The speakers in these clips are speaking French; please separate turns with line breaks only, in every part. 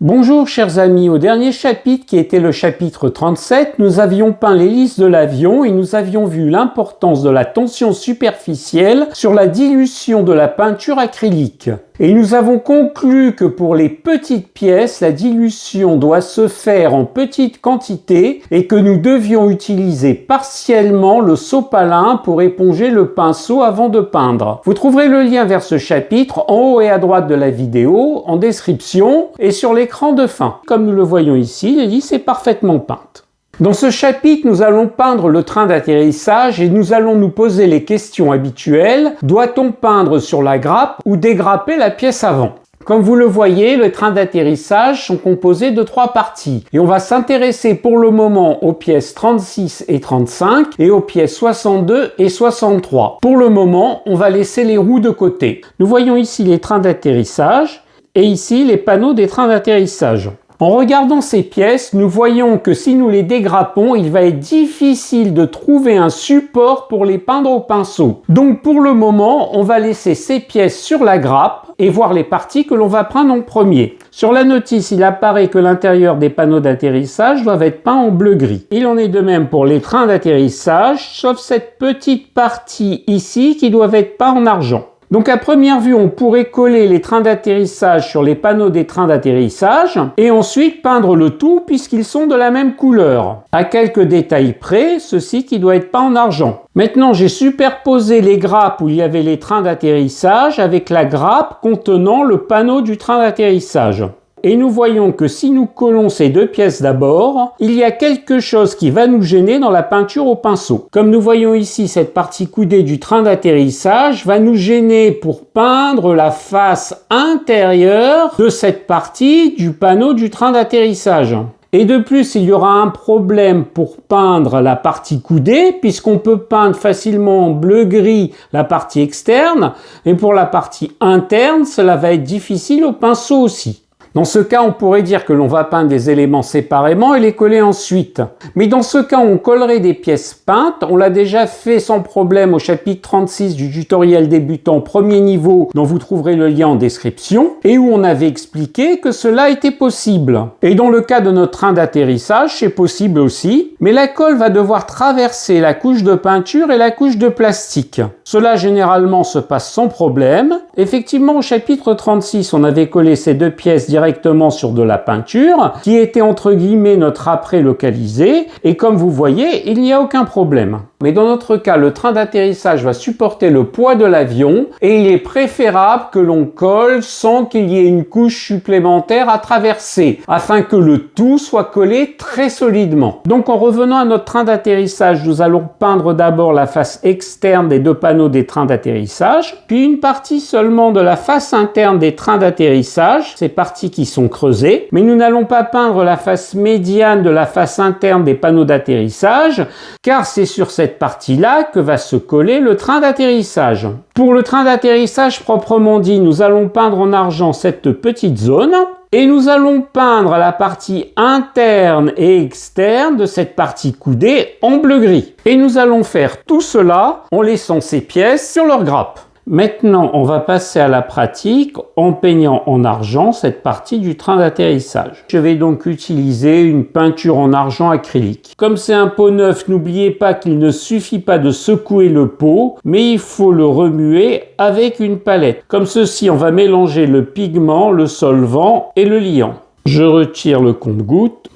Bonjour chers amis, au dernier chapitre qui était le chapitre 37, nous avions peint l'hélice de l'avion et nous avions vu l'importance de la tension superficielle sur la dilution de la peinture acrylique. Et nous avons conclu que pour les petites pièces, la dilution doit se faire en petite quantité et que nous devions utiliser partiellement le sopalin pour éponger le pinceau avant de peindre. Vous trouverez le lien vers ce chapitre en haut et à droite de la vidéo, en description et sur l'écran de fin. Comme nous le voyons ici, l'hélice est parfaitement peinte. Dans ce chapitre, nous allons peindre le train d'atterrissage et nous allons nous poser les questions habituelles. Doit-on peindre sur la grappe ou dégrapper la pièce avant ? Comme vous le voyez, les trains d'atterrissage sont composés de 3 parties. Et on va s'intéresser pour le moment aux pièces 36 et 35 et aux pièces 62 et 63. Pour le moment, on va laisser les roues de côté. Nous voyons ici les trains d'atterrissage et ici les panneaux des trains d'atterrissage. En regardant ces pièces, nous voyons que si nous les dégrappons, il va être difficile de trouver un support pour les peindre au pinceau. Donc pour le moment, on va laisser ces pièces sur la grappe et voir les parties que l'on va peindre en premier. Sur la notice, il apparaît que l'intérieur des panneaux d'atterrissage doivent être peints en bleu-gris. Il en est de même pour les trains d'atterrissage, sauf cette petite partie ici qui doivent être peints en argent. Donc à première vue, on pourrait coller les trains d'atterrissage sur les panneaux des trains d'atterrissage et ensuite peindre le tout puisqu'ils sont de la même couleur. À quelques détails près, ceci qui doit être peint en argent. Maintenant, j'ai superposé les grappes où il y avait les trains d'atterrissage avec la grappe contenant le panneau du train d'atterrissage. Et nous voyons que si nous collons ces 2 pièces d'abord, il y a quelque chose qui va nous gêner dans la peinture au pinceau. Comme nous voyons ici, cette partie coudée du train d'atterrissage va nous gêner pour peindre la face intérieure de cette partie du panneau du train d'atterrissage. Et de plus, il y aura un problème pour peindre la partie coudée, puisqu'on peut peindre facilement en bleu-gris la partie externe, et pour la partie interne, cela va être difficile au pinceau aussi. Dans ce cas, on pourrait dire que l'on va peindre des éléments séparément et les coller ensuite. Mais dans ce cas, on collerait des pièces peintes. On l'a déjà fait sans problème au chapitre 36 du tutoriel débutant premier niveau, dont vous trouverez le lien en description, et où on avait expliqué que cela était possible. Et dans le cas de notre train d'atterrissage, c'est possible aussi, mais la colle va devoir traverser la couche de peinture et la couche de plastique. Cela généralement se passe sans problème. Effectivement, au chapitre 36, on avait collé ces 2 pièces directement sur de la peinture, qui était entre guillemets notre apprêt localisé, et comme vous voyez, il n'y a aucun problème. Mais dans notre cas, le train d'atterrissage va supporter le poids de l'avion, et il est préférable que l'on colle sans qu'il y ait une couche supplémentaire à traverser, afin que le tout soit collé très solidement. Donc en revenant à notre train d'atterrissage, nous allons peindre d'abord la face externe des 2 panneaux des trains d'atterrissage, puis une partie seulement de la face interne des trains d'atterrissage, ces parties qui sont creusées, mais nous n'allons pas peindre la face médiane de la face interne des panneaux d'atterrissage, car c'est sur cette partie-là que va se coller le train d'atterrissage. Pour le train d'atterrissage proprement dit, nous allons peindre en argent cette petite zone, et nous allons peindre la partie interne et externe de cette partie coudée en bleu-gris. Et nous allons faire tout cela en laissant ces pièces sur leur grappe. Maintenant, on va passer à la pratique en peignant en argent cette partie du train d'atterrissage. Je vais donc utiliser une peinture en argent acrylique. Comme c'est un pot neuf, n'oubliez pas qu'il ne suffit pas de secouer le pot, mais il faut le remuer avec une palette. Comme ceci, on va mélanger le pigment, le solvant et le liant. Je retire le compte-gouttes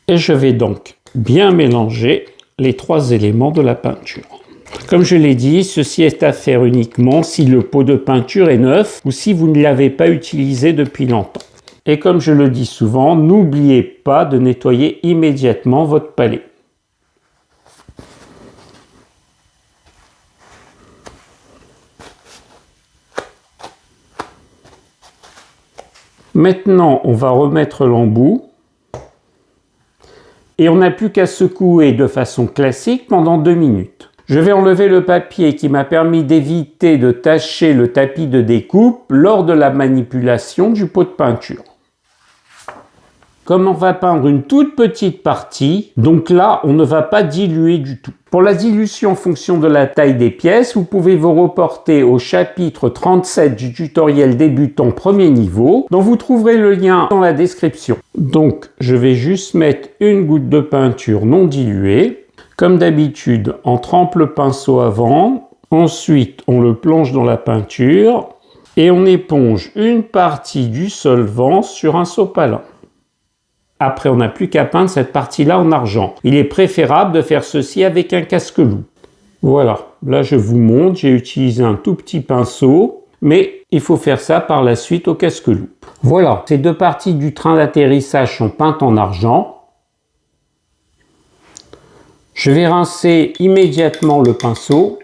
et je vais donc bien mélanger les 3 éléments de la peinture. Comme je l'ai dit, ceci est à faire uniquement si le pot de peinture est neuf ou si vous ne l'avez pas utilisé depuis longtemps. Et comme je le dis souvent, n'oubliez pas de nettoyer immédiatement votre palette. Maintenant, on va remettre l'embout. Et on n'a plus qu'à secouer de façon classique pendant 2 minutes. Je vais enlever le papier qui m'a permis d'éviter de tacher le tapis de découpe lors de la manipulation du pot de peinture. Comme on va peindre une toute petite partie, donc là, on ne va pas diluer du tout. Pour la dilution en fonction de la taille des pièces, vous pouvez vous reporter au chapitre 37 du tutoriel débutant premier niveau, dont vous trouverez le lien dans la description. Donc, je vais juste mettre une goutte de peinture non diluée. Comme d'habitude, on trempe le pinceau avant, ensuite on le plonge dans la peinture et on éponge une partie du solvant sur un sopalin. Après, on n'a plus qu'à peindre cette partie-là en argent. Il est préférable de faire ceci avec un casque-loup. Voilà, là je vous montre, j'ai utilisé un tout petit pinceau, mais il faut faire ça par la suite au casque-loup. Voilà, ces deux parties du train d'atterrissage sont peintes en argent. Je vais rincer immédiatement le pinceau.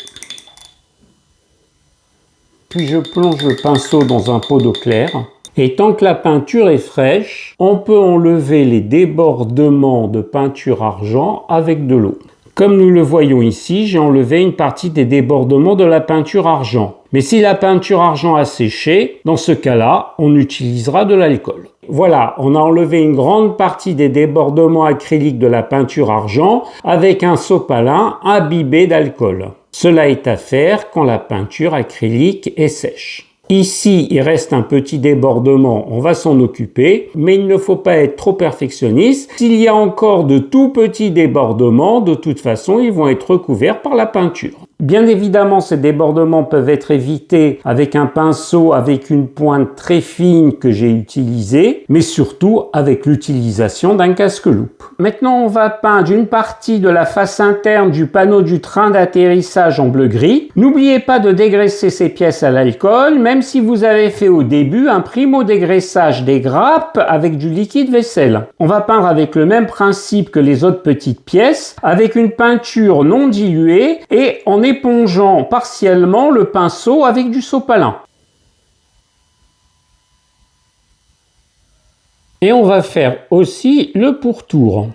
Puis je plonge le pinceau dans un pot d'eau claire. Et tant que la peinture est fraîche, on peut enlever les débordements de peinture argent avec de l'eau. Comme nous le voyons ici, j'ai enlevé une partie des débordements de la peinture argent. Mais si la peinture argent a séché, dans ce cas-là, on utilisera de l'alcool. Voilà, on a enlevé une grande partie des débordements acryliques de la peinture argent avec un sopalin imbibé d'alcool. Cela est à faire quand la peinture acrylique est sèche. Ici, il reste un petit débordement, on va s'en occuper, mais il ne faut pas être trop perfectionniste. S'il y a encore de tout petits débordements, de toute façon, ils vont être recouverts par la peinture. Bien évidemment, ces débordements peuvent être évités avec un pinceau avec une pointe très fine que j'ai utilisé, mais surtout avec l'utilisation d'un casque-loupe. Maintenant, on va peindre une partie de la face interne du panneau du train d'atterrissage en bleu-gris. N'oubliez pas de dégraisser ces pièces à l'alcool, même si vous avez fait au début un primo-dégraissage des grappes avec du liquide vaisselle. On va peindre avec le même principe que les autres petites pièces, avec une peinture non diluée et en épongeant partiellement le pinceau avec du sopalin. Et on va faire aussi le pourtour.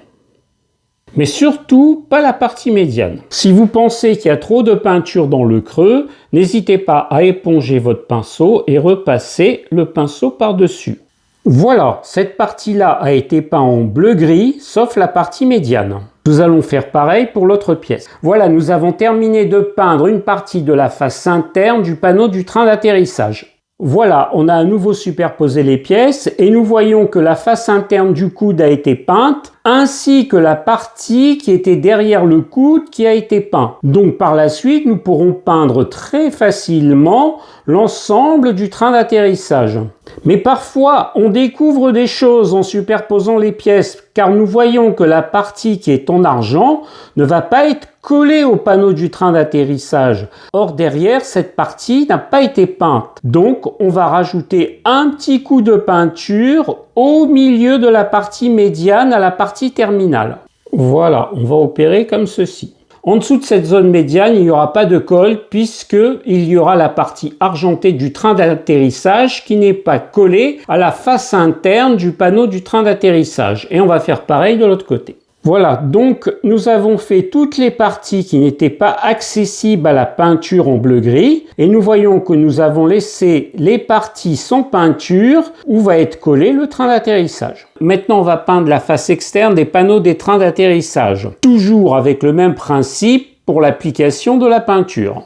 Mais surtout, pas la partie médiane. Si vous pensez qu'il y a trop de peinture dans le creux, n'hésitez pas à éponger votre pinceau et repasser le pinceau par-dessus. Voilà, cette partie-là a été peinte en bleu-gris, sauf la partie médiane. Nous allons faire pareil pour l'autre pièce. Voilà, nous avons terminé de peindre une partie de la face interne du panneau du train d'atterrissage. Voilà, on a à nouveau superposé les pièces et nous voyons que la face interne du coude a été peinte, ainsi que la partie qui était derrière le coude qui a été peint. Donc par la suite, nous pourrons peindre très facilement l'ensemble du train d'atterrissage. Mais parfois, on découvre des choses en superposant les pièces, car nous voyons que la partie qui est en argent ne va pas être collée au panneau du train d'atterrissage. Or, derrière, cette partie n'a pas été peinte. Donc, on va rajouter un petit coup de peinture au milieu de la partie médiane à la partie terminale. Voilà, on va opérer comme ceci. En dessous de cette zone médiane, il n'y aura pas de colle puisqu'il y aura la partie argentée du train d'atterrissage qui n'est pas collée à la face interne du panneau du train d'atterrissage. Et on va faire pareil de l'autre côté. Voilà, donc nous avons fait toutes les parties qui n'étaient pas accessibles à la peinture en bleu-gris et nous voyons que nous avons laissé les parties sans peinture où va être collé le train d'atterrissage. Maintenant, on va peindre la face externe des panneaux des trains d'atterrissage, toujours avec le même principe pour l'application de la peinture.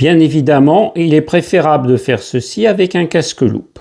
Bien évidemment, il est préférable de faire ceci avec un casque-loupe.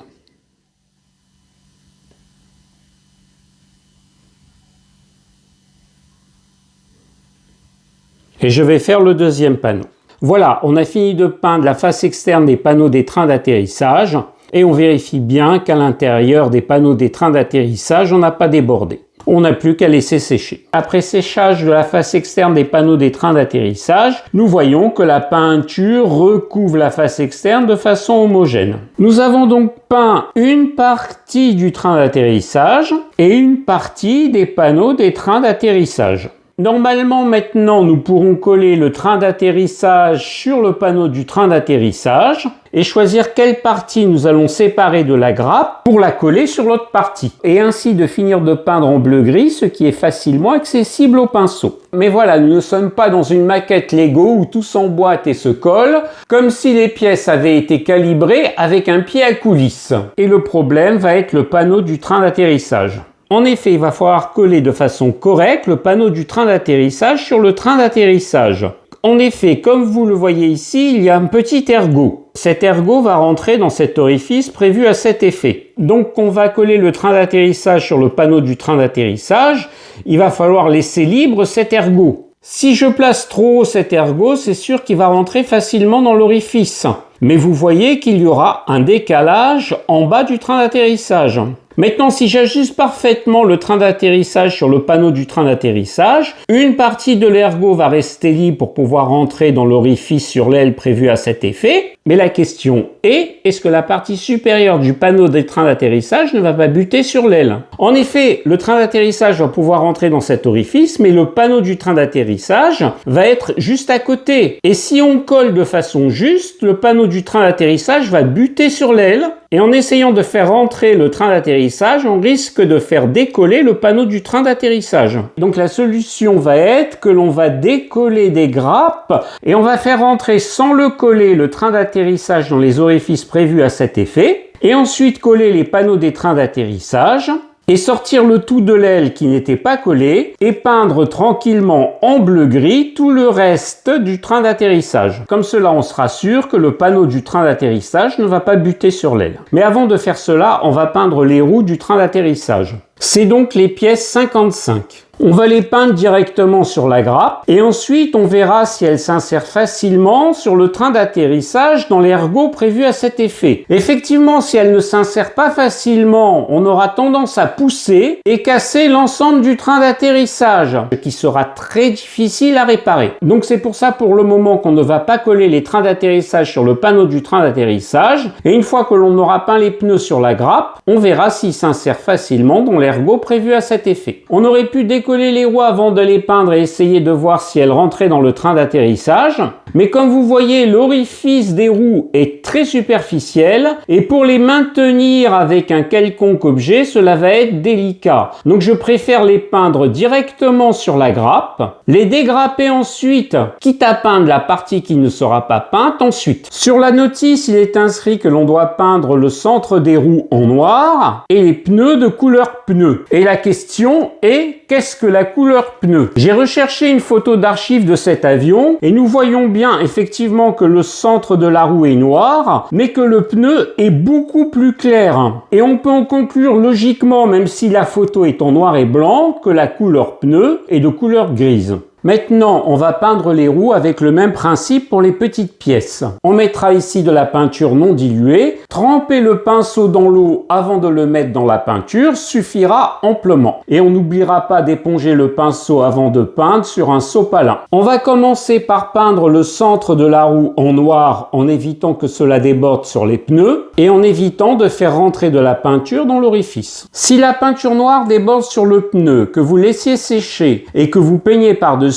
Et je vais faire le deuxième panneau. Voilà, on a fini de peindre la face externe des panneaux des trains d'atterrissage et on vérifie bien qu'à l'intérieur des panneaux des trains d'atterrissage, on n'a pas débordé. On n'a plus qu'à laisser sécher. Après séchage de la face externe des panneaux des trains d'atterrissage, nous voyons que la peinture recouvre la face externe de façon homogène. Nous avons donc peint une partie du train d'atterrissage et une partie des panneaux des trains d'atterrissage. Normalement, maintenant, nous pourrons coller le train d'atterrissage sur le panneau du train d'atterrissage. et choisir quelle partie nous allons séparer de la grappe pour la coller sur l'autre partie. Et ainsi de finir de peindre en bleu-gris, ce qui est facilement accessible au pinceau. Mais voilà, nous ne sommes pas dans une maquette Lego où tout s'emboîte et se colle, comme si les pièces avaient été calibrées avec un pied à coulisse. Et le problème va être le panneau du train d'atterrissage. En effet, il va falloir coller de façon correcte le panneau du train d'atterrissage sur le train d'atterrissage. En effet, comme vous le voyez ici, il y a un petit ergot. Cet ergot va rentrer dans cet orifice prévu à cet effet. Donc on va coller le train d'atterrissage sur le panneau du train d'atterrissage. Il va falloir laisser libre cet ergot. Si je place trop haut cet ergot, c'est sûr qu'il va rentrer facilement dans l'orifice. Mais vous voyez qu'il y aura un décalage en bas du train d'atterrissage. Maintenant, si j'ajuste parfaitement le train d'atterrissage sur le panneau du train d'atterrissage, une partie de l'ergot va rester libre pour pouvoir rentrer dans l'orifice sur l'aile prévu à cet effet. Mais la question est-ce que la partie supérieure du panneau des trains d'atterrissage ne va pas buter sur l'aile? En effet, le train d'atterrissage va pouvoir rentrer dans cet orifice, mais le panneau du train d'atterrissage va être juste à côté. Et si on colle de façon juste, le panneau du train d'atterrissage va buter sur l'aile. Et en essayant de faire rentrer le train d'atterrissage, on risque de faire décoller le panneau du train d'atterrissage. Donc la solution va être que l'on va décoller des grappes et on va faire rentrer sans le coller le train d'atterrissage dans les orifices prévus à cet effet. Et ensuite coller les panneaux des trains d'atterrissage. Et sortir le tout de l'aile qui n'était pas collé et peindre tranquillement en bleu-gris tout le reste du train d'atterrissage. Comme cela, on sera sûr que le panneau du train d'atterrissage ne va pas buter sur l'aile. Mais avant de faire cela, on va peindre les roues du train d'atterrissage. C'est donc les pièces 55. On va les peindre directement sur la grappe et ensuite on verra si elles s'insèrent facilement sur le train d'atterrissage dans l'ergot prévu à cet effet. Effectivement, si elles ne s'insèrent pas facilement, on aura tendance à pousser et casser l'ensemble du train d'atterrissage, ce qui sera très difficile à réparer. Donc c'est pour ça pour le moment qu'on ne va pas coller les trains d'atterrissage sur le panneau du train d'atterrissage et une fois que l'on aura peint les pneus sur la grappe, on verra s'ils s'insèrent facilement dans l'ergot prévu à cet effet. On aurait pu décoller les roues avant de les peindre et essayer de voir si elles rentraient dans le train d'atterrissage. Mais comme vous voyez, l'orifice des roues est très superficiel et pour les maintenir avec un quelconque objet, cela va être délicat. Donc je préfère les peindre directement sur la grappe, les dégrapper ensuite, quitte à peindre la partie qui ne sera pas peinte ensuite. Sur la notice, il est inscrit que l'on doit peindre le centre des roues en noir et les pneus de couleur pneu. Et la question est, qu'est-ce que la couleur pneu? J'ai recherché une photo d'archive de cet avion et nous voyons bien effectivement que le centre de la roue est noir, mais que le pneu est beaucoup plus clair. Et on peut en conclure logiquement, même si la photo est en noir et blanc, que la couleur pneu est de couleur grise. Maintenant, on va peindre les roues avec le même principe pour les petites pièces. On mettra ici de la peinture non diluée. Tremper le pinceau dans l'eau avant de le mettre dans la peinture suffira amplement. Et on n'oubliera pas d'éponger le pinceau avant de peindre sur un sopalin. On va commencer par peindre le centre de la roue en noir en évitant que cela déborde sur les pneus et en évitant de faire rentrer de la peinture dans l'orifice. Si la peinture noire déborde sur le pneu, que vous laissiez sécher et que vous peignez par-dessus,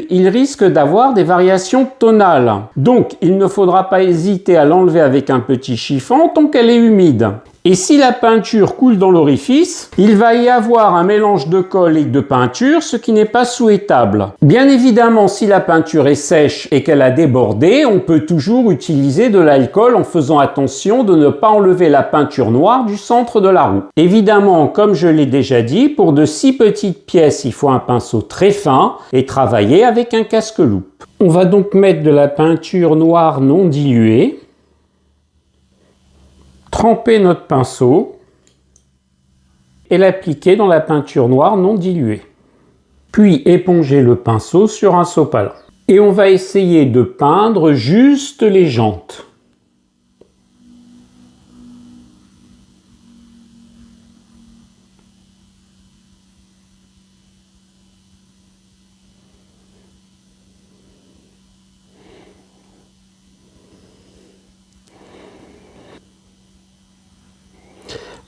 il risque d'avoir des variations tonales. Donc, il ne faudra pas hésiter à l'enlever avec un petit chiffon tant qu'elle est humide. Et si la peinture coule dans l'orifice, il va y avoir un mélange de colle et de peinture, ce qui n'est pas souhaitable. Bien évidemment, si la peinture est sèche et qu'elle a débordé, on peut toujours utiliser de l'alcool en faisant attention de ne pas enlever la peinture noire du centre de la roue. Évidemment, comme je l'ai déjà dit, pour de si petites pièces, il faut un pinceau très fin et travailler avec un casque-loupe. On va donc mettre de la peinture noire non diluée. Tremper notre pinceau et l'appliquer dans la peinture noire non diluée. Puis éponger le pinceau sur un sopalin. Et on va essayer de peindre juste les jantes.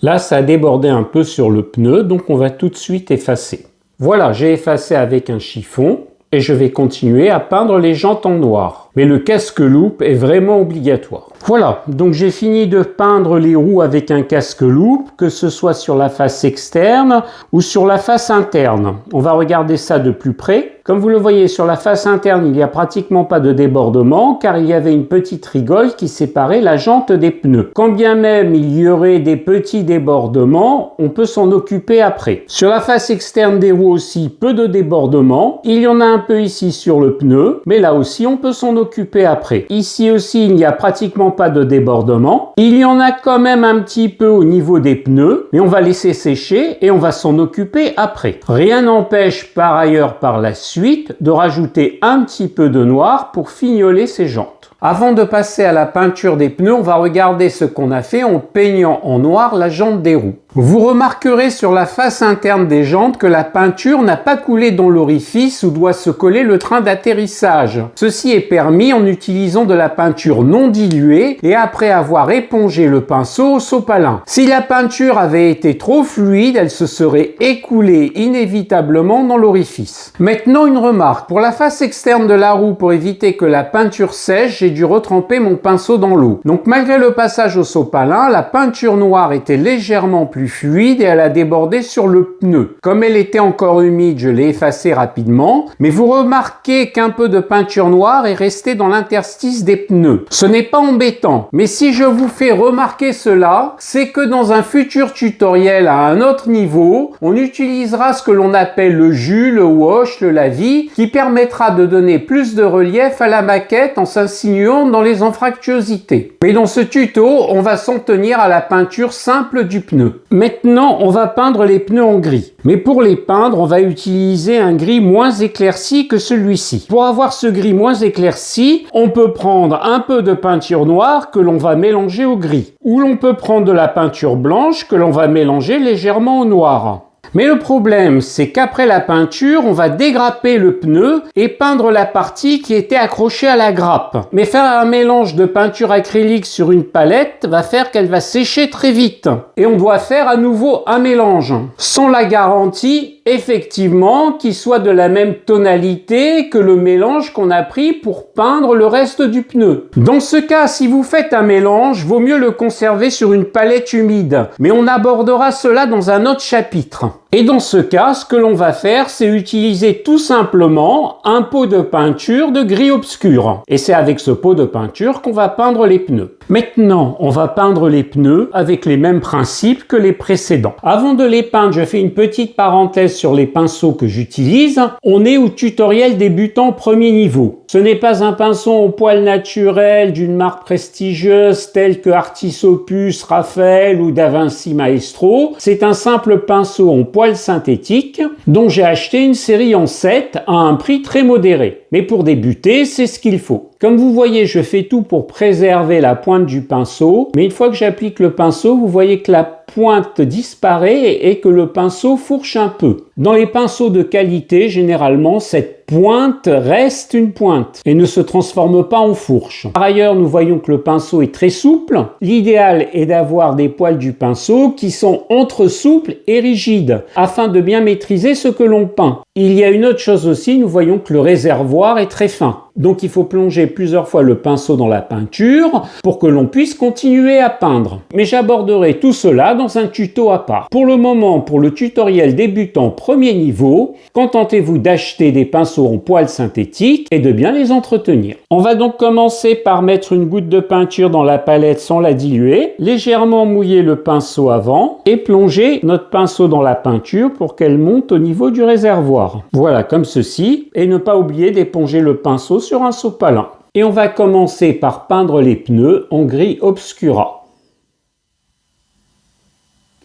Là, ça a débordé un peu sur le pneu, donc on va tout de suite effacer. Voilà, j'ai effacé avec un chiffon et je vais continuer à peindre les jantes en noir. Mais le casque-loupe est vraiment obligatoire. Voilà, donc j'ai fini de peindre les roues avec un casque-loupe, que ce soit sur la face externe ou sur la face interne. On va regarder ça de plus près. Comme vous le voyez, sur la face interne, il n'y a pratiquement pas de débordement car il y avait une petite rigole qui séparait la jante des pneus. Quand bien même il y aurait des petits débordements, on peut s'en occuper après. Sur la face externe des roues aussi, peu de débordements. Il y en a un peu ici sur le pneu, mais là aussi on peut s'en occuper après. Ici aussi, il n'y a pratiquement pas de débordement. Il y en a quand même un petit peu au niveau des pneus, mais on va laisser sécher et on va s'en occuper après. Rien n'empêche par ailleurs par la suite de rajouter un petit peu de noir pour fignoler ces jantes. Avant de passer à la peinture des pneus, on va regarder ce qu'on a fait en peignant en noir la jante des roues. Vous remarquerez sur la face interne des jantes que la peinture n'a pas coulé dans l'orifice où doit se coller le train d'atterrissage. Ceci est permis en utilisant de la peinture non diluée et après avoir épongé le pinceau au sopalin. Si la peinture avait été trop fluide, elle se serait écoulée inévitablement dans l'orifice. Maintenant une remarque, pour la face externe de la roue, pour éviter que la peinture sèche, j'ai dû retremper mon pinceau dans l'eau. Donc malgré le passage au sopalin, la peinture noire était légèrement plus fluide et elle a débordé sur le pneu. Comme elle était encore humide, je l'ai effacée rapidement, mais vous remarquez qu'un peu de peinture noire est restée dans l'interstice des pneus. Ce n'est pas embêtant, mais si je vous fais remarquer cela, c'est que dans un futur tutoriel à un autre niveau, on utilisera ce que l'on appelle le jus, le wash, le lavis, qui permettra de donner plus de relief à la maquette en s'insinuant dans les anfractuosités. Mais dans ce tuto, on va s'en tenir à la peinture simple du pneu. Maintenant, on va peindre les pneus en gris. Mais pour les peindre, on va utiliser un gris moins éclairci que celui-ci. Pour avoir ce gris moins éclairci, on peut prendre un peu de peinture noire que l'on va mélanger au gris. Ou l'on peut prendre de la peinture blanche que l'on va mélanger légèrement au noir. Mais le problème, c'est qu'après la peinture, on va dégrapper le pneu et peindre la partie qui était accrochée à la grappe. Mais faire un mélange de peinture acrylique sur une palette va faire qu'elle va sécher très vite. Et on doit faire à nouveau un mélange. Sans la garantie, effectivement, qu'il soit de la même tonalité que le mélange qu'on a pris pour peindre le reste du pneu. Dans ce cas, si vous faites un mélange, vaut mieux le conserver sur une palette humide. Mais on abordera cela dans un autre chapitre. Et dans ce cas, ce que l'on va faire, c'est utiliser tout simplement un pot de peinture de gris obscur. Et c'est avec ce pot de peinture qu'on va peindre les pneus. Maintenant, on va peindre les pneus avec les mêmes principes que les précédents. Avant de les peindre, je fais une petite parenthèse sur les pinceaux que j'utilise. On est au tutoriel débutant premier niveau. Ce n'est pas un pinceau en poil naturel d'une marque prestigieuse telle que Artis Opus, Raphaël ou Da Vinci Maestro. C'est un simple pinceau en poil synthétique dont j'ai acheté une série en 7 à un prix très modéré. Mais pour débuter, c'est ce qu'il faut. Comme vous voyez, je fais tout pour préserver la pointe du pinceau, mais une fois que j'applique le pinceau, vous voyez que la pointe disparaît et que le pinceau fourche un peu. Dans les pinceaux de qualité, généralement, cette pointe reste une pointe et ne se transforme pas en fourche. Par ailleurs, nous voyons que le pinceau est très souple. L'idéal est d'avoir des poils du pinceau qui sont entre souples et rigides afin de bien maîtriser ce que l'on peint. Il y a une autre chose aussi, nous voyons que le réservoir est très fin. Donc il faut plonger plusieurs fois le pinceau dans la peinture pour que l'on puisse continuer à peindre. Mais j'aborderai tout cela dans un tuto à part. Pour le moment, pour le tutoriel débutant premier niveau, contentez-vous d'acheter des pinceaux en poil synthétique et de bien les entretenir. On va donc commencer par mettre une goutte de peinture dans la palette sans la diluer, légèrement mouiller le pinceau avant et plonger notre pinceau dans la peinture pour qu'elle monte au niveau du réservoir. Voilà, comme ceci, et ne pas oublier d'éponger le pinceau sur un sopalin. Et on va commencer par peindre les pneus en gris obscura.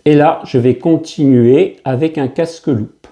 Et là, je vais continuer avec un casque-loupe.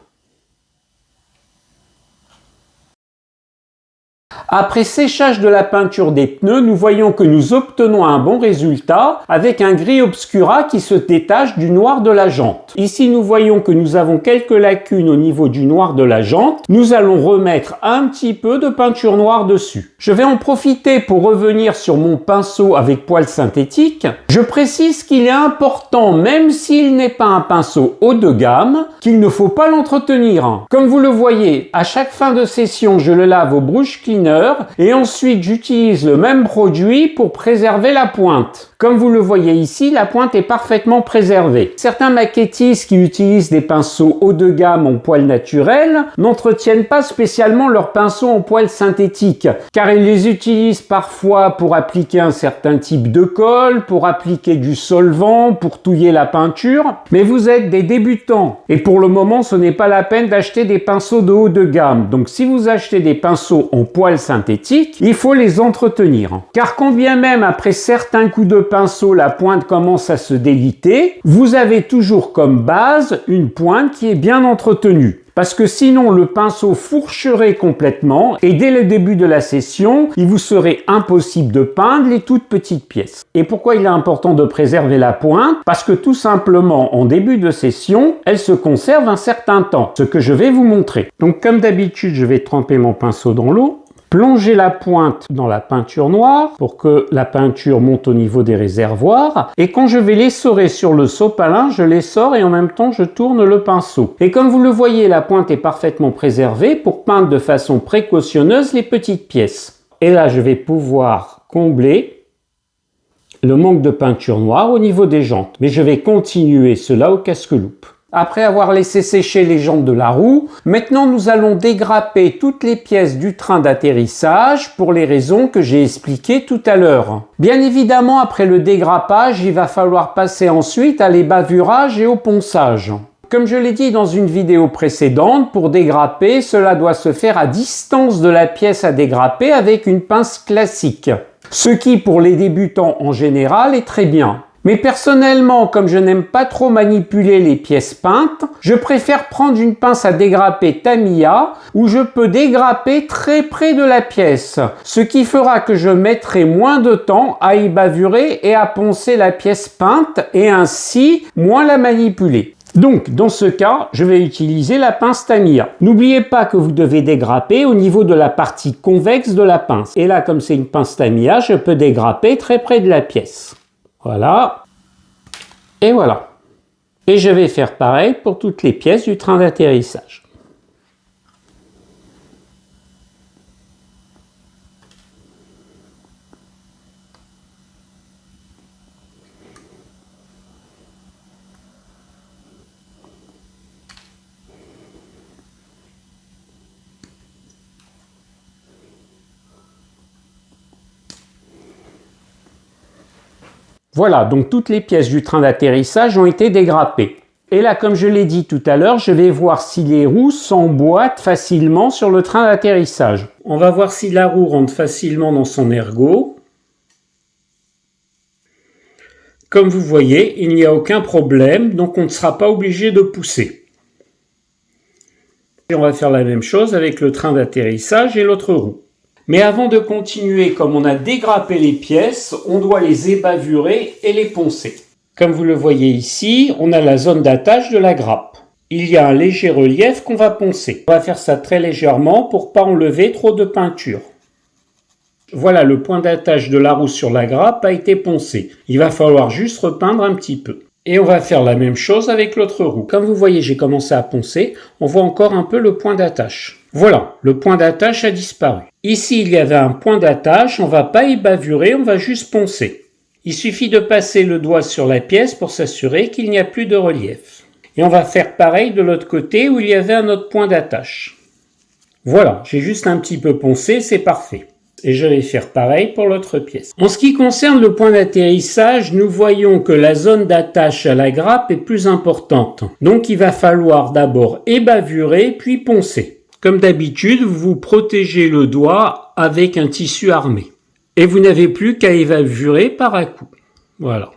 Après séchage de la peinture des pneus, nous voyons que nous obtenons un bon résultat avec un gris obscura qui se détache du noir de la jante. Ici, nous voyons que nous avons quelques lacunes au niveau du noir de la jante. Nous allons remettre un petit peu de peinture noire dessus. Je vais en profiter pour revenir sur mon pinceau avec poil synthétique. Je précise qu'il est important, même s'il n'est pas un pinceau haut de gamme, qu'il ne faut pas l'entretenir. Comme vous le voyez, à chaque fin de session, je le lave au brush cleaner l'intérieur et ensuite j'utilise le même produit pour préserver la pointe. Comme vous le voyez ici, la pointe est parfaitement préservée. Certains maquettistes qui utilisent des pinceaux haut de gamme en poils naturels n'entretiennent pas spécialement leurs pinceaux en poils synthétiques, car ils les utilisent parfois pour appliquer un certain type de colle, pour appliquer du solvant, pour touiller la peinture. Mais vous êtes des débutants et pour le moment ce n'est pas la peine d'acheter des pinceaux de haut de gamme. Donc si vous achetez des pinceaux en poils synthétiques, il faut les entretenir. Car quand bien même après certains coups de pinceau la pointe commence à se déliter, vous avez toujours comme base une pointe qui est bien entretenue. Parce que sinon le pinceau fourcherait complètement et dès le début de la session, il vous serait impossible de peindre les toutes petites pièces. Et pourquoi il est important de préserver la pointe? Parce que tout simplement en début de session, elle se conserve un certain temps, ce que je vais vous montrer. Donc comme d'habitude, je vais tremper mon pinceau dans l'eau. Plonger la pointe dans la peinture noire pour que la peinture monte au niveau des réservoirs. Et quand je vais l'essorer sur le sopalin, je l'essore et en même temps je tourne le pinceau. Et comme vous le voyez, la pointe est parfaitement préservée pour peindre de façon précautionneuse les petites pièces. Et là, je vais pouvoir combler le manque de peinture noire au niveau des jantes. Mais je vais continuer cela au casque-loupe. Après avoir laissé sécher les jantes de la roue, maintenant nous allons dégrapper toutes les pièces du train d'atterrissage pour les raisons que j'ai expliquées tout à l'heure. Bien évidemment, après le dégrappage, il va falloir passer ensuite à l'ébavurage et au ponçage. Comme je l'ai dit dans une vidéo précédente, pour dégrapper, cela doit se faire à distance de la pièce à dégrapper avec une pince classique. Ce qui, pour les débutants en général, est très bien. Mais personnellement, comme je n'aime pas trop manipuler les pièces peintes, je préfère prendre une pince à dégrapper Tamiya où je peux dégrapper très près de la pièce, ce qui fera que je mettrai moins de temps à ébavurer et à poncer la pièce peinte et ainsi moins la manipuler. Donc, dans ce cas, je vais utiliser la pince Tamiya. N'oubliez pas que vous devez dégrapper au niveau de la partie convexe de la pince. Et là, comme c'est une pince Tamiya, je peux dégrapper très près de la pièce. Voilà. Et voilà. Et je vais faire pareil pour toutes les pièces du train d'atterrissage. Voilà, donc toutes les pièces du train d'atterrissage ont été dégrappées. Et là, comme je l'ai dit tout à l'heure, je vais voir si les roues s'emboîtent facilement sur le train d'atterrissage. On va voir si la roue rentre facilement dans son ergot. Comme vous voyez, il n'y a aucun problème, donc on ne sera pas obligé de pousser. Et on va faire la même chose avec le train d'atterrissage et l'autre roue. Mais avant de continuer, comme on a dégrappé les pièces, on doit les ébavurer et les poncer. Comme vous le voyez ici, on a la zone d'attache de la grappe. Il y a un léger relief qu'on va poncer. On va faire ça très légèrement pour pas enlever trop de peinture. Voilà, le point d'attache de la roue sur la grappe a été poncé. Il va falloir juste repeindre un petit peu. Et on va faire la même chose avec l'autre roue. Comme vous voyez, j'ai commencé à poncer. On voit encore un peu le point d'attache. Voilà, le point d'attache a disparu. Ici, il y avait un point d'attache. On ne va pas ébavurer, on va juste poncer. Il suffit de passer le doigt sur la pièce pour s'assurer qu'il n'y a plus de relief. Et on va faire pareil de l'autre côté où il y avait un autre point d'attache. Voilà, j'ai juste un petit peu poncé, c'est parfait. Et je vais faire pareil pour l'autre pièce. En ce qui concerne le point d'atterrissage, nous voyons que la zone d'attache à la grappe est plus importante. Donc il va falloir d'abord ébavurer puis poncer. Comme d'habitude, vous protégez le doigt avec un tissu armé. Et vous n'avez plus qu'à ébavurer par à coup. Voilà.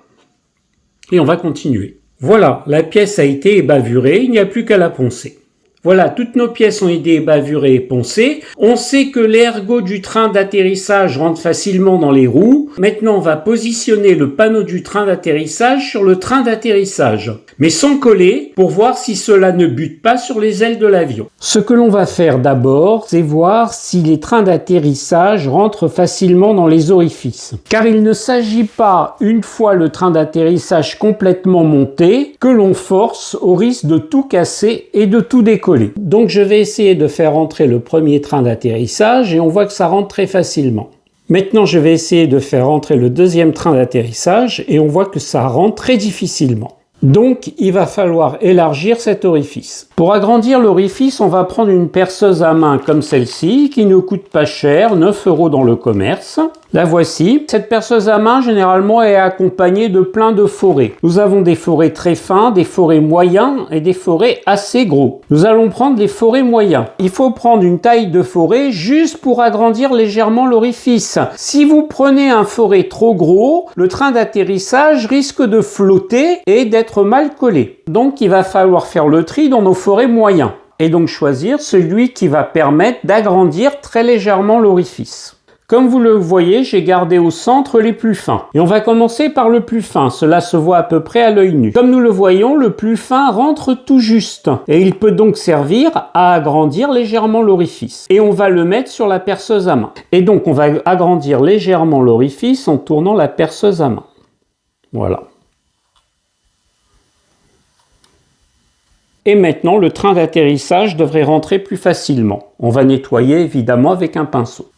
Et on va continuer. Voilà, la pièce a été ébavurée, il n'y a plus qu'à la poncer. Voilà, toutes nos pièces ont été ébavurées et poncées. On sait que l'ergot du train d'atterrissage rentre facilement dans les roues. Maintenant, on va positionner le panneau du train d'atterrissage sur le train d'atterrissage, mais sans coller, pour voir si cela ne bute pas sur les ailes de l'avion. Ce que l'on va faire d'abord, c'est voir si les trains d'atterrissage rentrent facilement dans les orifices. Car il ne s'agit pas, une fois le train d'atterrissage complètement monté, que l'on force au risque de tout casser et de tout décoller. coller. Donc je vais essayer de faire rentrer le premier train d'atterrissage et on voit que ça rentre très facilement. Maintenant je vais essayer de faire rentrer le deuxième train d'atterrissage et on voit que ça rentre très difficilement. Donc, il va falloir élargir cet orifice. Pour agrandir l'orifice, on va prendre une perceuse à main comme celle-ci, qui ne coûte pas cher, 9 € dans le commerce. La voici. Cette perceuse à main, généralement, est accompagnée de plein de forets. Nous avons des forets très fins, des forets moyens et des forets assez gros. Nous allons prendre les forets moyens. Il faut prendre une taille de forêt juste pour agrandir légèrement l'orifice. Si vous prenez un forêt trop gros, le train d'atterrissage risque de flotter et d'être mal collé. Donc, il va falloir faire le tri dans nos forets moyens. Et donc choisir celui qui va permettre d'agrandir très légèrement l'orifice. Comme vous le voyez, j'ai gardé au centre les plus fins. Et on va commencer par le plus fin, cela se voit à peu près à l'œil nu. Comme nous le voyons, le plus fin rentre tout juste. Et il peut donc servir à agrandir légèrement l'orifice. Et on va le mettre sur la perceuse à main. Et donc on va agrandir légèrement l'orifice en tournant la perceuse à main. Voilà. Et maintenant, le train d'atterrissage devrait rentrer plus facilement. On va nettoyer évidemment avec un pinceau.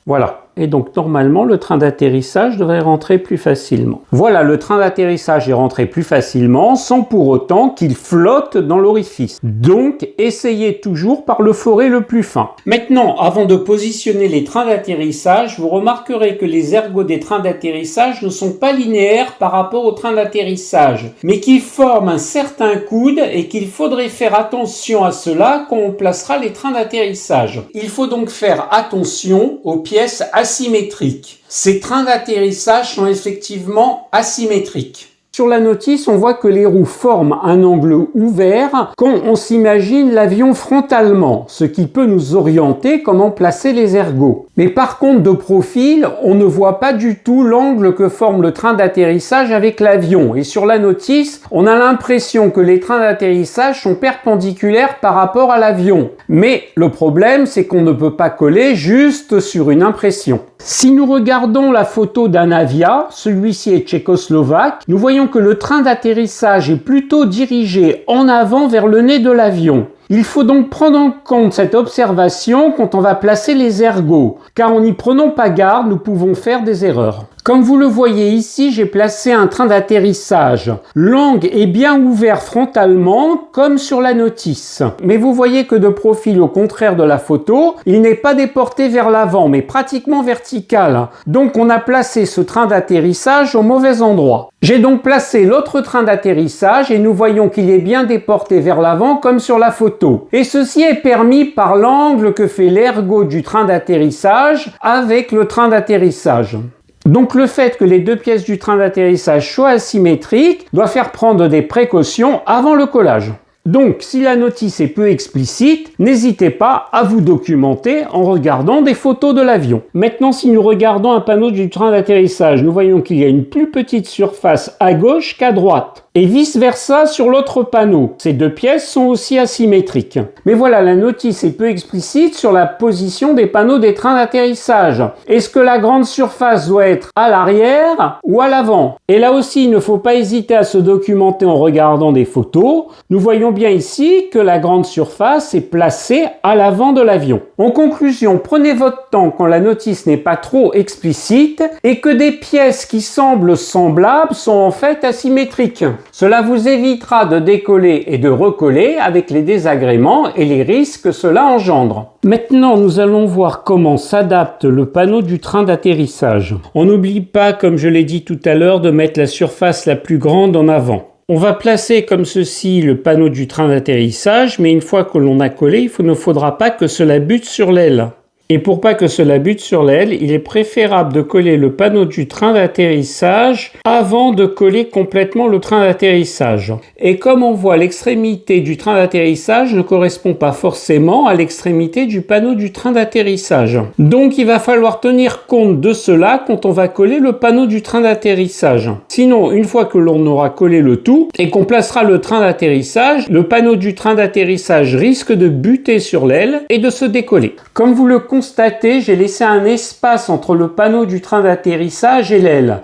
Voilà. Et donc normalement, le train d'atterrissage devrait rentrer plus facilement. Voilà, le train d'atterrissage est rentré plus facilement sans pour autant qu'il flotte dans l'orifice. Donc, essayez toujours par le forêt le plus fin. Maintenant, avant de positionner les trains d'atterrissage, vous remarquerez que les ergots des trains d'atterrissage ne sont pas linéaires par rapport au train d'atterrissage, mais qu'ils forment un certain coude et qu'il faudrait faire attention à cela quand on placera les trains d'atterrissage. Il faut donc faire attention aux pièces asymétriques. Ces trains d'atterrissage sont effectivement asymétriques. Sur la notice, on voit que les roues forment un angle ouvert quand on s'imagine l'avion frontalement, ce qui peut nous orienter comment placer les ergots. Mais par contre, de profil, on ne voit pas du tout l'angle que forme le train d'atterrissage avec l'avion. Et sur la notice, on a l'impression que les trains d'atterrissage sont perpendiculaires par rapport à l'avion. Mais le problème, c'est qu'on ne peut pas coller juste sur une impression. Si nous regardons la photo d'un Avia, celui-ci est tchécoslovaque, nous voyons que le train d'atterrissage est plutôt dirigé en avant vers le nez de l'avion. Il faut donc prendre en compte cette observation quand on va placer les ergots, car en n'y prenant pas garde, nous pouvons faire des erreurs. Comme vous le voyez ici, j'ai placé un train d'atterrissage. L'angle est bien ouvert frontalement, comme sur la notice. Mais vous voyez que de profil, au contraire de la photo, il n'est pas déporté vers l'avant, mais pratiquement vertical. Donc on a placé ce train d'atterrissage au mauvais endroit. J'ai donc placé l'autre train d'atterrissage et nous voyons qu'il est bien déporté vers l'avant, comme sur la photo. Et ceci est permis par l'angle que fait l'ergot du train d'atterrissage avec le train d'atterrissage. Donc le fait que les deux pièces du train d'atterrissage soient asymétriques doit faire prendre des précautions avant le collage. Donc si la notice est peu explicite, n'hésitez pas à vous documenter en regardant des photos de l'avion. Maintenant, si nous regardons un panneau du train d'atterrissage, nous voyons qu'il y a une plus petite surface à gauche qu'à droite. Et vice versa sur l'autre panneau. Ces deux pièces sont aussi asymétriques. Mais voilà, la notice est peu explicite sur la position des panneaux des trains d'atterrissage. Est-ce que la grande surface doit être à l'arrière ou à l'avant? Et là aussi, il ne faut pas hésiter à se documenter en regardant des photos. Nous voyons bien ici que la grande surface est placée à l'avant de l'avion. En conclusion, prenez votre temps quand la notice n'est pas trop explicite et que des pièces qui semblent semblables sont en fait asymétriques. Cela vous évitera de décoller et de recoller avec les désagréments et les risques que cela engendre. Maintenant, nous allons voir comment s'adapte le panneau du train d'atterrissage. On n'oublie pas, comme je l'ai dit tout à l'heure, de mettre la surface la plus grande en avant. On va placer comme ceci le panneau du train d'atterrissage, mais une fois que l'on a collé, il ne faudra pas que cela bute sur l'aile. Et pour pas que cela bute sur l'aile, il est préférable de coller le panneau du train d'atterrissage avant de coller complètement le train d'atterrissage. Et comme on voit, l'extrémité du train d'atterrissage ne correspond pas forcément à l'extrémité du panneau du train d'atterrissage. Donc il va falloir tenir compte de cela quand on va coller le panneau du train d'atterrissage. Sinon, une fois que l'on aura collé le tout et qu'on placera le train d'atterrissage, le panneau du train d'atterrissage risque de buter sur l'aile et de se décoller. Comme vous le constatez, j'ai laissé un espace entre le panneau du train d'atterrissage et l'aile.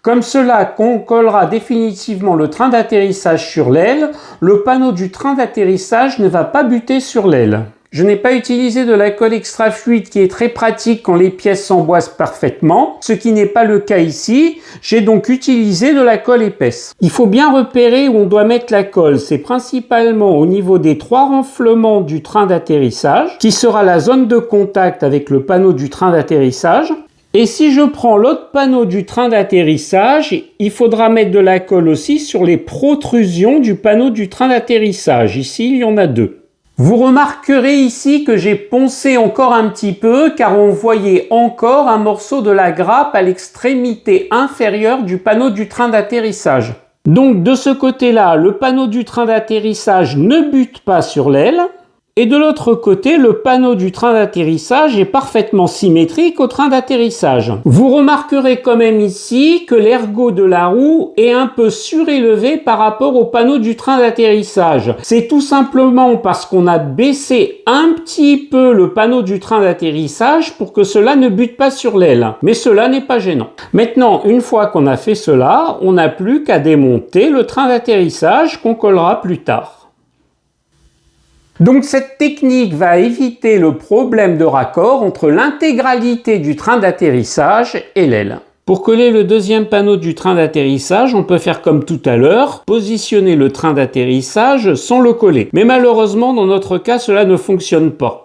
Comme cela collera définitivement le train d'atterrissage sur l'aile, le panneau du train d'atterrissage ne va pas buter sur l'aile. Je n'ai pas utilisé de la colle extra fluide qui est très pratique quand les pièces s'emboîtent parfaitement, ce qui n'est pas le cas ici. J'ai donc utilisé de la colle épaisse. Il faut bien repérer où on doit mettre la colle. C'est principalement au niveau des 3 renflements du train d'atterrissage, qui sera la zone de contact avec le panneau du train d'atterrissage. Et si je prends l'autre panneau du train d'atterrissage, il faudra mettre de la colle aussi sur les protrusions du panneau du train d'atterrissage. Ici, il y en a 2. Vous remarquerez ici que j'ai poncé encore un petit peu car on voyait encore un morceau de la grappe à l'extrémité inférieure du panneau du train d'atterrissage. Donc de ce côté-là, le panneau du train d'atterrissage ne bute pas sur l'aile. Et de l'autre côté, le panneau du train d'atterrissage est parfaitement symétrique au train d'atterrissage. Vous remarquerez quand même ici que l'ergot de la roue est un peu surélevé par rapport au panneau du train d'atterrissage. C'est tout simplement parce qu'on a baissé un petit peu le panneau du train d'atterrissage pour que cela ne bute pas sur l'aile. Mais cela n'est pas gênant. Maintenant, une fois qu'on a fait cela, on n'a plus qu'à démonter le train d'atterrissage qu'on collera plus tard. Donc cette technique va éviter le problème de raccord entre l'intégralité du train d'atterrissage et l'aile. Pour coller le deuxième panneau du train d'atterrissage, on peut faire comme tout à l'heure, positionner le train d'atterrissage sans le coller. Mais malheureusement, dans notre cas, cela ne fonctionne pas.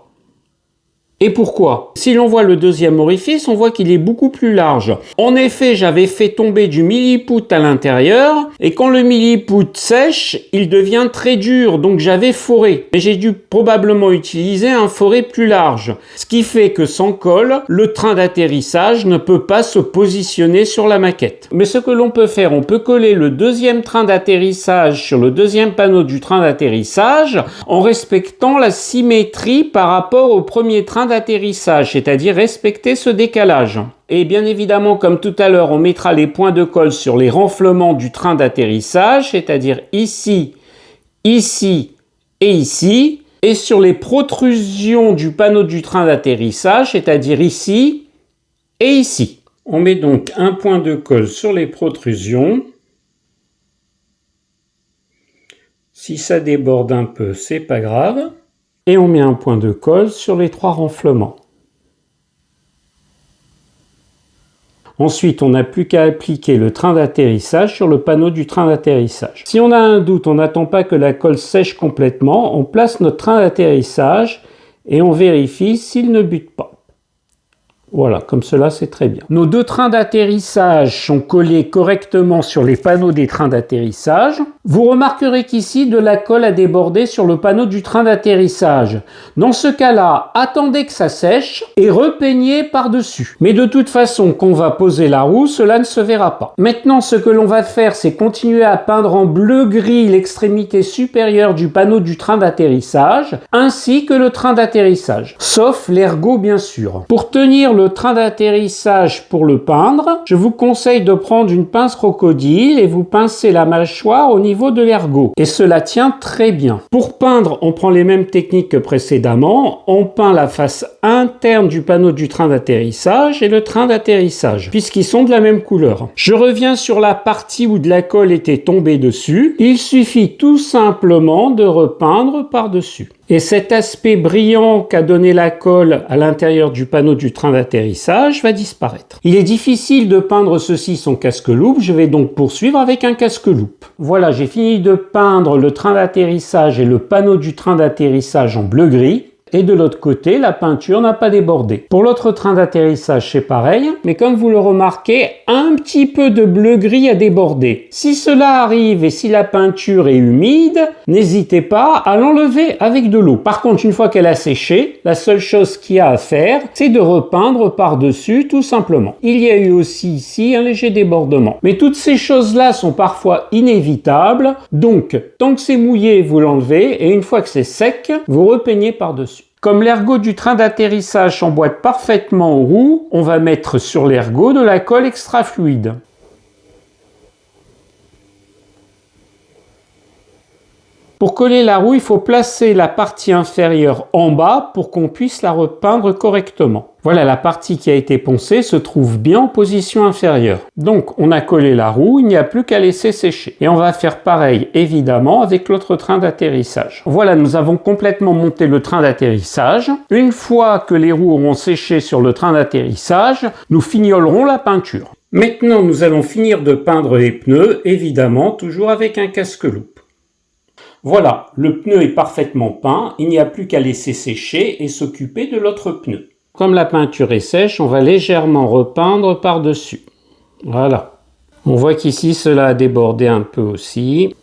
Et pourquoi? Si l'on voit le deuxième orifice, on voit qu'il est beaucoup plus large. En effet, j'avais fait tomber du milliput à l'intérieur, et quand le milliput sèche, il devient très dur, donc j'avais foré. Mais j'ai dû probablement utiliser un foré plus large. Ce qui fait que sans colle, le train d'atterrissage ne peut pas se positionner sur la maquette. Mais ce que l'on peut faire, on peut coller le deuxième train d'atterrissage sur le deuxième panneau du train d'atterrissage, en respectant la symétrie par rapport au premier train d'atterrissage, c'est-à-dire respecter ce décalage. Et bien évidemment, comme tout à l'heure, on mettra les points de colle sur les renflements du train d'atterrissage, c'est-à-dire ici, ici et ici, et sur les protrusions du panneau du train d'atterrissage, c'est-à-dire ici et ici. On met donc un point de colle sur les protrusions. Si ça déborde un peu, c'est pas grave. Et on met un point de colle sur les 3 renflements. Ensuite, on n'a plus qu'à appliquer le train d'atterrissage sur le panneau du train d'atterrissage. Si on a un doute, on n'attend pas que la colle sèche complètement, on place notre train d'atterrissage et on vérifie s'il ne bute pas. Voilà, comme cela, c'est très bien. Nos 2 trains d'atterrissage sont collés correctement sur les panneaux des trains d'atterrissage. Vous remarquerez qu'ici, de la colle a débordé sur le panneau du train d'atterrissage. Dans ce cas-là, attendez que ça sèche et repeignez par-dessus. Mais de toute façon, quand on va poser la roue, cela ne se verra pas. Maintenant, ce que l'on va faire, c'est continuer à peindre en bleu-gris l'extrémité supérieure du panneau du train d'atterrissage, ainsi que le train d'atterrissage. Sauf l'ergot, bien sûr. Pour tenir le train d'atterrissage pour le peindre, je vous conseille de prendre une pince crocodile et vous pincez la mâchoire au niveau de l'ergot. Et cela tient très bien. Pour peindre, on prend les mêmes techniques que précédemment. On peint la face interne du panneau du train d'atterrissage et le train d'atterrissage, puisqu'ils sont de la même couleur. Je reviens sur la partie où de la colle était tombée dessus. Il suffit tout simplement de repeindre par-dessus. Et cet aspect brillant qu'a donné la colle à l'intérieur du panneau du train d'atterrissage va disparaître. Il est difficile de peindre ceci sans casque-loupe, je vais donc poursuivre avec un casque-loupe. Voilà, j'ai fini de peindre le train d'atterrissage et le panneau du train d'atterrissage en bleu-gris. Et de l'autre côté, la peinture n'a pas débordé. Pour l'autre train d'atterrissage, c'est pareil, mais comme vous le remarquez, un petit peu de bleu-gris a débordé. Si cela arrive et si la peinture est humide, n'hésitez pas à l'enlever avec de l'eau. Par contre, une fois qu'elle a séché, la seule chose qu'il y a à faire, c'est de repeindre par-dessus, tout simplement. Il y a eu aussi ici un léger débordement. Mais toutes ces choses-là sont parfois inévitables, donc tant que c'est mouillé, vous l'enlevez, et une fois que c'est sec, vous repeignez par-dessus. Comme l'ergot du train d'atterrissage s'emboîte parfaitement aux roues, on va mettre sur l'ergot de la colle extra fluide. Pour coller la roue, il faut placer la partie inférieure en bas pour qu'on puisse la repeindre correctement. Voilà, la partie qui a été poncée se trouve bien en position inférieure. Donc, on a collé la roue, il n'y a plus qu'à laisser sécher. Et on va faire pareil, évidemment, avec l'autre train d'atterrissage. Voilà, nous avons complètement monté le train d'atterrissage. Une fois que les roues auront séché sur le train d'atterrissage, nous fignolerons la peinture. Maintenant, nous allons finir de peindre les pneus, évidemment, toujours avec un casque-loupe. Voilà, le pneu est parfaitement peint, il n'y a plus qu'à laisser sécher et s'occuper de l'autre pneu. Comme la peinture est sèche, on va légèrement repeindre par-dessus. Voilà. On voit qu'ici, cela a débordé un peu aussi.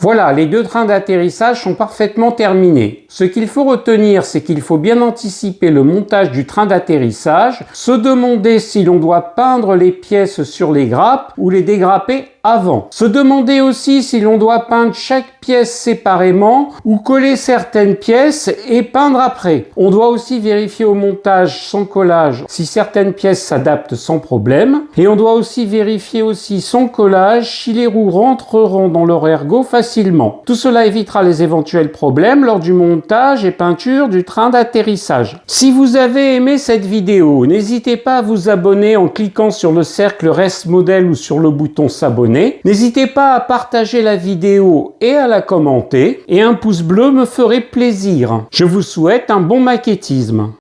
Voilà, les deux trains d'atterrissage sont parfaitement terminés. Ce qu'il faut retenir, c'est qu'il faut bien anticiper le montage du train d'atterrissage, se demander si l'on doit peindre les pièces sur les grappes ou les dégrapper avant. Se demander aussi si l'on doit peindre chaque pièce séparément ou coller certaines pièces et peindre après. On doit aussi vérifier au montage sans collage si certaines pièces s'adaptent sans problème. Et on doit aussi vérifier sans collage si les roues rentreront dans leur ergot facilement. Tout cela évitera les éventuels problèmes lors du montage et peinture du train d'atterrissage. Si vous avez aimé cette vidéo, n'hésitez pas à vous abonner en cliquant sur le cercle Reste Modèle ou sur le bouton s'abonner. N'hésitez pas à partager la vidéo et à la commenter, et un pouce bleu me ferait plaisir. Je vous souhaite un bon maquettisme.